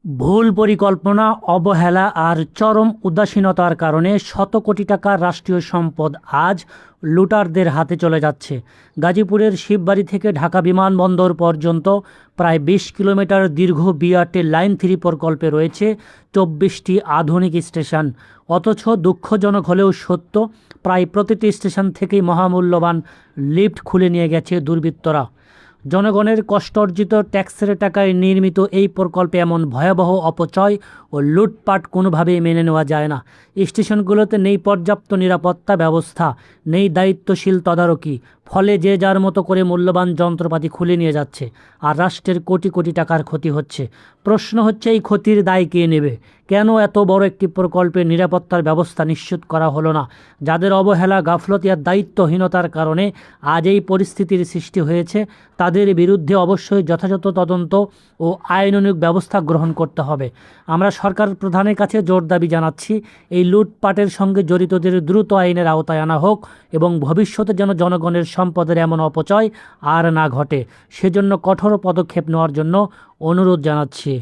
ভুল পরিকল্পনা, অবহেলা আর চরম উদাসীনতার কারণে শত কোটি টাকার রাষ্ট্রীয় সম্পদ আজ লুটারদের হাতে চলে যাচ্ছে। গাজীপুরের শিববাড়ি থেকে ঢাকা বিমানবন্দর পর্যন্ত প্রায় ২০ কিলোমিটার দীর্ঘ বিআরটি লাইন 3 প্রকল্পে রয়েছে ২৪টি আধুনিক স্টেশন। অথচ দুঃখজনক হলেও সত্য, প্রায় প্রতিটি স্টেশন থেকেই মহামূল্যবান লিফট খুলে নিয়ে গেছে দুর্বৃত্তরা। জনগণের কষ্টার্জিত ট্যাক্সের টাকায় নির্মিত এই প্রকল্পে এমন ভয়াবহ অপচয় ও লুটপাট কোনোভাবেই মেনে নেওয়া যায় না। স্টেশনগুলোতে নেই পর্যাপ্ত নিরাপত্তা ব্যবস্থা, নেই দায়িত্বশীল তদারকি, ফলে যে যার মতো করে মূল্যবান যন্ত্রপাতি খুলে নিয়ে যাচ্ছে আর রাষ্ট্রের কোটি কোটি টাকার ক্ষতি হচ্ছে। প্রশ্ন হচ্ছে, এই ক্ষতির দায় কে নেবে? কেন এত বড় একটি প্রকল্পের নিরাপত্তার ব্যবস্থা নিশ্চিত করা হলো না? যাদের অবহেলা, গাফলতি আর দায়িত্বহীনতার কারণে আজ এই পরিস্থিতির সৃষ্টি হয়েছে, তাদের বিরুদ্ধে অবশ্যই যথাযথ তদন্ত ও আইনানুগ ব্যবস্থা গ্রহণ করতে হবে। আমরা সরকার প্রধানের কাছে জোর দাবি জানাচ্ছি, এই লুটপাটের সঙ্গে জড়িতদের দ্রুত আইনের আওতায় আনা হোক এবং ভবিষ্যতে যেন জনগণের সম্পদের এমন অপচয় আর না ঘটে, সেজন্য কঠোর পদক্ষেপ নেওয়ার জন্য অনুরোধ জানাচ্ছি।